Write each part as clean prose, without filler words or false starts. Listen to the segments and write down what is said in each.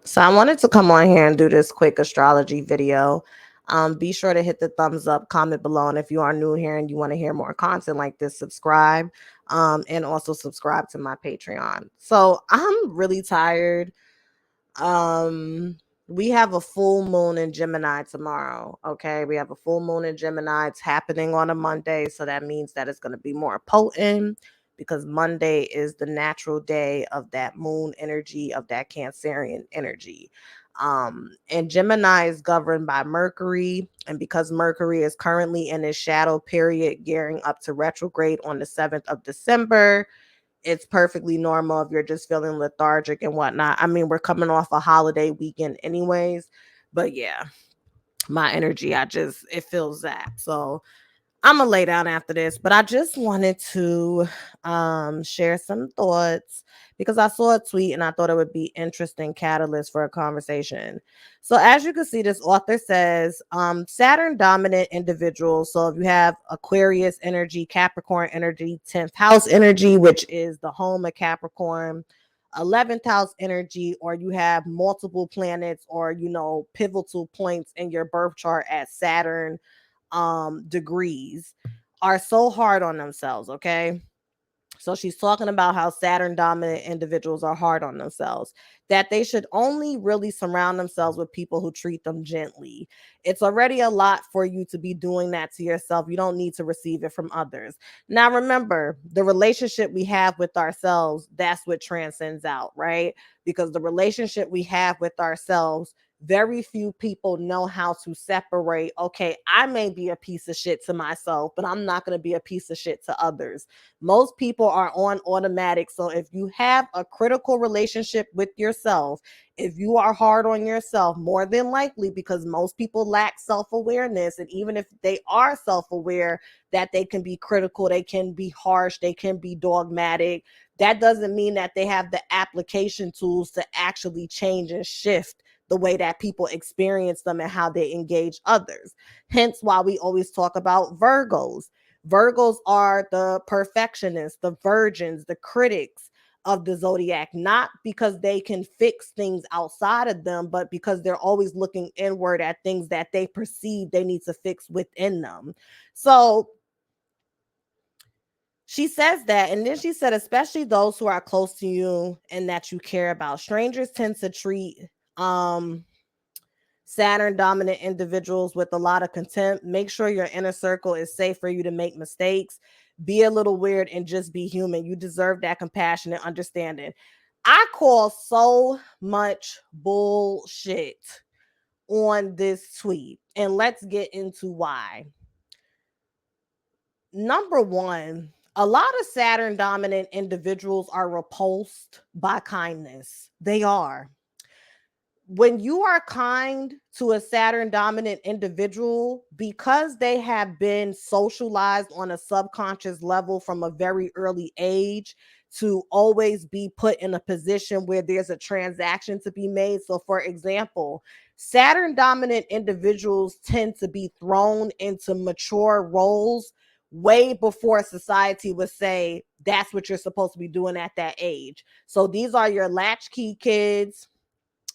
So I wanted to come on here and do this quick astrology video. Be sure to hit the thumbs up, comment below, and if you are new here and you want to hear more content like this, subscribe. And also subscribe to my Patreon. So I'm really tired. Um, we have a full moon in Gemini tomorrow. Okay, we have a full moon in Gemini. It's happening on a Monday, so that means that it's going to be more potent because Monday is the natural day of that moon energy, of that Cancerian energy. And Gemini is governed by Mercury, and because Mercury is currently in its shadow period, gearing up to retrograde on the 7th of December, it's perfectly normal if you're just feeling lethargic and whatnot. I mean, we're coming off a holiday weekend anyways, but yeah, my energy, it feels that. So I'm gonna lay down after this, but I just wanted to share some thoughts because I saw a tweet and I thought it would be interesting catalyst for a conversation. So as you can see, this author says Saturn dominant individuals. So if you have Aquarius energy, Capricorn energy, 10th house energy, which is the home of Capricorn, 11th house energy, or you have multiple planets or pivotal points in your birth chart at Saturn degrees, are so hard on themselves. Okay, so she's talking about how Saturn dominant individuals are hard on themselves, that they should only really surround themselves with people who treat them gently. It's already a lot for you to be doing that to yourself. You don't need to receive it from others. Now, remember, the relationship we have with ourselves, that's what transcends out, right? Because the relationship we have with ourselves, very few people know how to separate. Okay, I may be a piece of shit to myself, but I'm not going to be a piece of shit to others. Most people are on automatic. So if you have a critical relationship with yourself, if you are hard on yourself, more than likely, because most people lack self-awareness, and even if they are self-aware that they can be critical, they can be harsh, they can be dogmatic, that doesn't mean that they have the application tools to actually change and shift the way that people experience them and how they engage others. Hence why we always talk about Virgos. Virgos are the perfectionists, the virgins, the critics of the zodiac, not because they can fix things outside of them, but because they're always looking inward at things that they perceive they need to fix within them. So she says that, and then she said, especially those who are close to you and that you care about. Strangers tend to treat um Saturn dominant individuals with a lot of contempt. Make sure your inner circle is safe for you to make mistakes. Be a little weird and just be human. You deserve that compassion and understanding. I call so much bullshit on this tweet, and let's get into why. Number one, a lot of Saturn dominant individuals are repulsed by kindness. They are. When you are kind to a Saturn dominant individual, because they have been socialized on a subconscious level from a very early age to always be put in a position where there's a transaction to be made. So, for example, Saturn dominant individuals tend to be thrown into mature roles way before society would say that's what you're supposed to be doing at that age. So, these are your latchkey kids,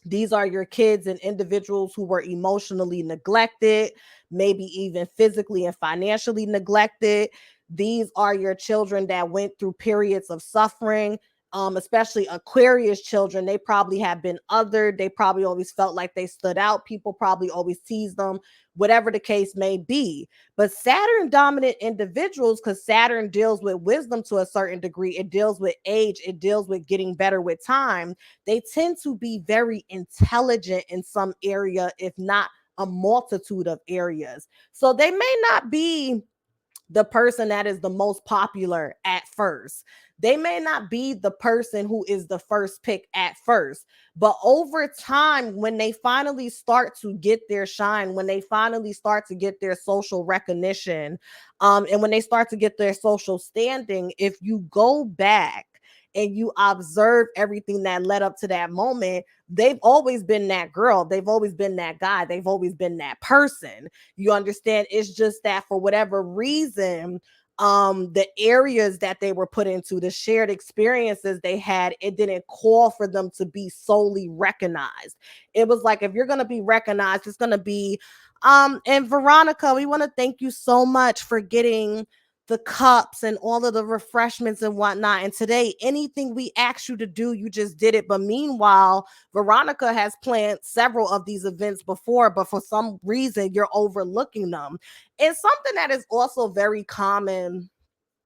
these are your kids and individuals who were emotionally neglected, maybe even physically and financially neglected. These are your children that went through periods of suffering. Especially Aquarius children, they probably have been othered. They probably always felt like they stood out. People probably always teased them, whatever the case may be. But Saturn dominant individuals, because Saturn deals with wisdom to a certain degree, it deals with age, it deals with getting better with time. They tend to be very intelligent in some area, if not a multitude of areas. So they may not be the person that is the most popular at first. They may not be the person who is the first pick at first, but over time, when they finally start to get their shine, when they finally start to get their social recognition, and when they start to get their social standing, if you go back and you observe everything that led up to that moment, they've always been that girl. They've always been that guy. They've always been that person. You understand? It's just that for whatever reason, the areas that they were put into, the shared experiences they had, it didn't call for them to be solely recognized. It was like, if you're going to be recognized, it's going to be and Veronica, we want to thank you so much for getting the cups and all of the refreshments and whatnot. And today, anything we asked you to do, you just did it. But meanwhile, Veronica has planned several of these events before, but for some reason, you're overlooking them. It's something that is also very common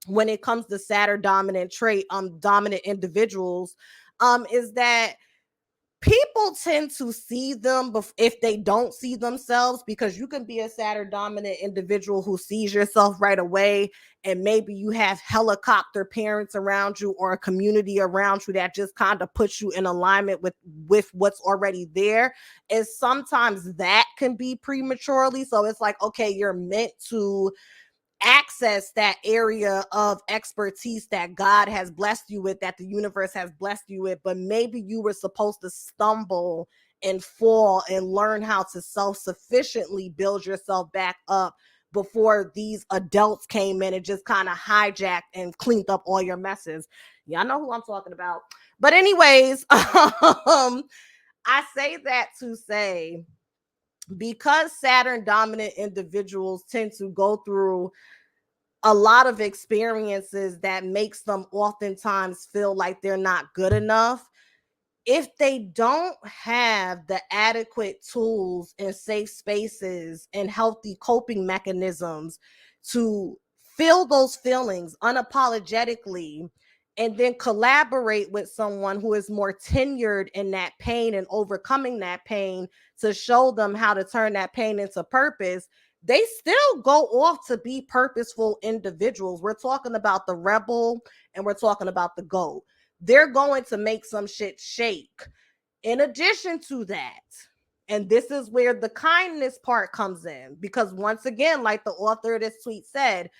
when it comes to Saturn dominant individuals, is that people tend to see them if they don't see themselves, because you can be a Saturn dominant individual who sees yourself right away, and maybe you have helicopter parents around you or a community around you that just kind of puts you in alignment with what's already there. And sometimes that can be prematurely, so it's like, okay, you're meant to access that area of expertise that God has blessed you with, that the universe has blessed you with, but maybe you were supposed to stumble and fall and learn how to self-sufficiently build yourself back up before these adults came in and just kind of hijacked and cleaned up all your messes. Y'all know who I'm talking about. But anyways, I say that to say, because Saturn dominant individuals tend to go through a lot of experiences that makes them oftentimes feel like they're not good enough, if they don't have the adequate tools and safe spaces and healthy coping mechanisms to feel those feelings unapologetically, and then collaborate with someone who is more tenured in that pain and overcoming that pain to show them how to turn that pain into purpose, they still go off to be purposeful individuals. We're talking about the rebel and we're talking about the goat. They're going to make some shit shake. In addition to that, and this is where the kindness part comes in, because once again, like the author of this tweet said,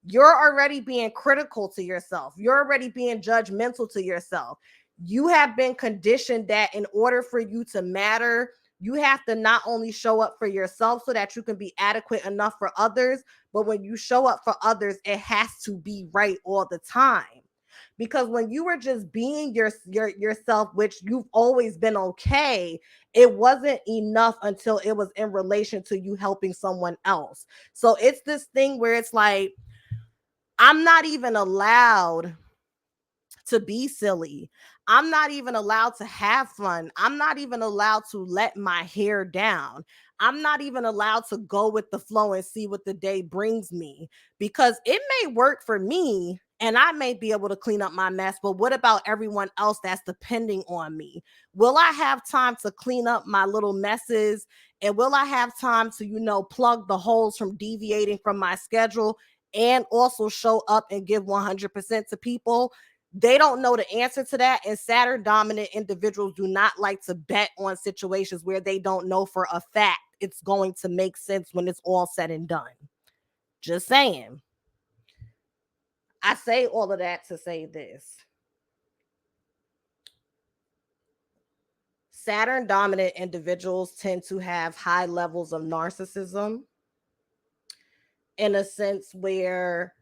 you're already being critical to yourself. You're already being judgmental to yourself. You have been conditioned that in order for you to matter, you have to not only show up for yourself so that you can be adequate enough for others, but when you show up for others, it has to be right all the time. Because when you were just being yourself, which you've always been okay, it wasn't enough until it was in relation to you helping someone else. So it's this thing where it's like, I'm not even allowed to be silly. I'm not even allowed to have fun. I'm not even allowed to let my hair down. I'm not even allowed to go with the flow and see what the day brings me, because it may work for me and I may be able to clean up my mess, but what about everyone else that's depending on me? Will I have time to clean up my little messes? And will I have time to, plug the holes from deviating from my schedule and also show up and give 100% to people? They don't know the answer to that. And Saturn dominant individuals do not like to bet on situations where they don't know for a fact it's going to make sense when it's all said and done. Just saying. I say all of that to say this. Saturn dominant individuals tend to have high levels of narcissism, in a sense where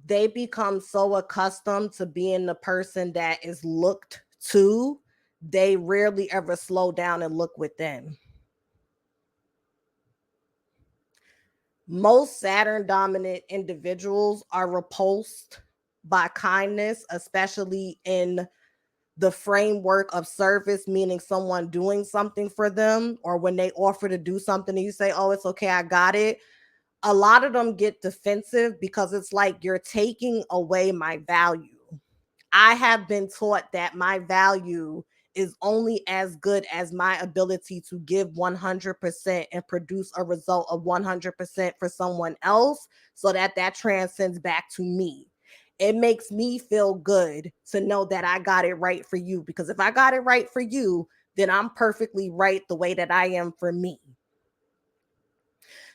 they become so accustomed to being the person that is looked to, they rarely ever slow down and look within. Most Saturn dominant individuals are repulsed by kindness, especially in the framework of service, meaning someone doing something for them, or when they offer to do something and you say, oh, it's okay, I got it. A lot of them get defensive because it's like, you're taking away my value. I have been taught that my value is only as good as my ability to give 100% and produce a result of 100% for someone else, so that transcends back to me. It makes me feel good to know that I got it right for you, because if I got it right for you, then I'm perfectly right the way that I am for me.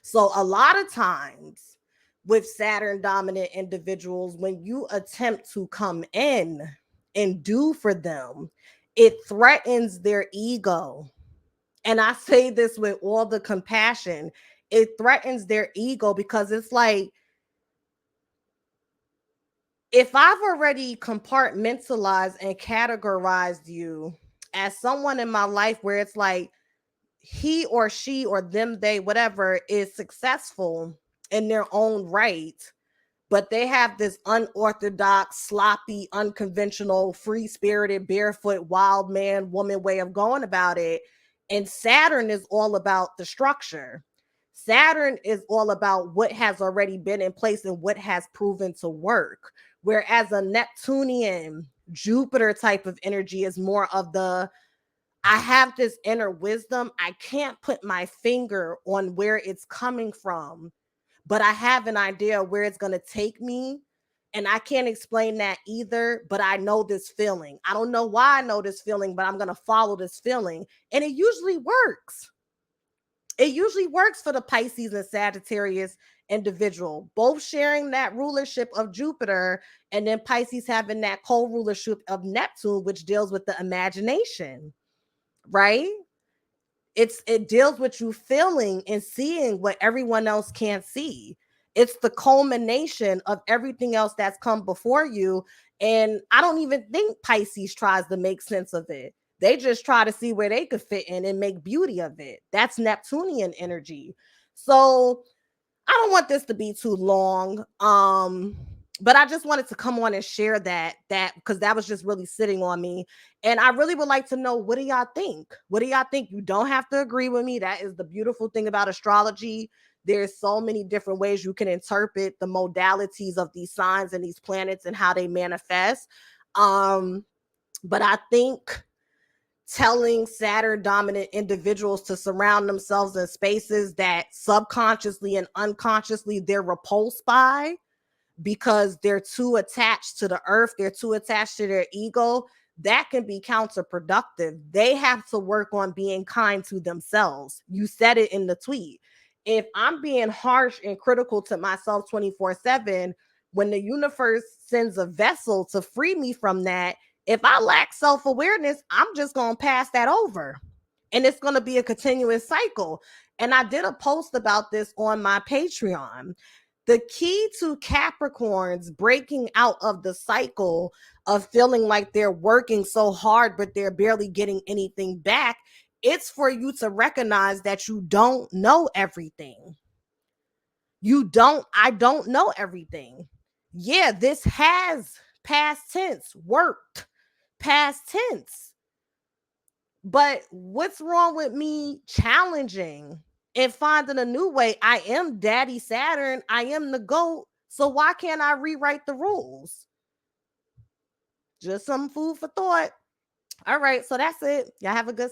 So a lot of times with Saturn dominant individuals, when you attempt to come in and do for them, it threatens their ego. And I say this with all the compassion. It threatens their ego, because it's like, if I've already compartmentalized and categorized you as someone in my life where it's like he or she or them, they, whatever, is successful in their own right, but they have this unorthodox, sloppy, unconventional, free spirited, barefoot, wild man, woman way of going about it. And Saturn is all about the structure. Saturn is all about what has already been in place and what has proven to work. Whereas a Neptunian, Jupiter type of energy is more of the I have this inner wisdom. I can't put my finger on where it's coming from, but I have an idea where it's going to take me. And I can't explain that either, but I know this feeling. I don't know why I know this feeling, but I'm going to follow this feeling. And it usually works. It usually works for the Pisces and Sagittarius individual, both sharing that rulership of Jupiter, and then Pisces having that co-rulership of Neptune, which deals with the imagination, right? It deals with you feeling and seeing what everyone else can't see. It's the culmination of everything else that's come before you. And I don't even think Pisces tries to make sense of it. They just try to see where they could fit in and make beauty of it. That's Neptunian energy. So I don't want this to be too long. But I just wanted to come on and share that because that was just really sitting on me. And I really would like to know, what do y'all think? What do y'all think? You don't have to agree with me. That is the beautiful thing about astrology. There's so many different ways you can interpret the modalities of these signs and these planets and how they manifest. But I think telling Saturn dominant individuals to surround themselves in spaces that subconsciously and unconsciously they're repulsed by because they're too attached to the earth, they're too attached to their ego, that can be counterproductive. They have to work on being kind to themselves. You said it in the tweet. If I'm being harsh and critical to myself 24/7, when the universe sends a vessel to free me from that, if I lack self-awareness, I'm just going to pass that over. And it's going to be a continuous cycle. And I did a post about this on my Patreon. The key to Capricorns breaking out of the cycle of feeling like they're working so hard, but they're barely getting anything back, it's for you to recognize that you don't know everything. I don't know everything. Yeah, this has past tense worked, past tense. But what's wrong with me challenging and finding a new way? I am Daddy Saturn. I am the GOAT. So why can't I rewrite the rules? Just some food for thought. All right. So that's it. Y'all have a good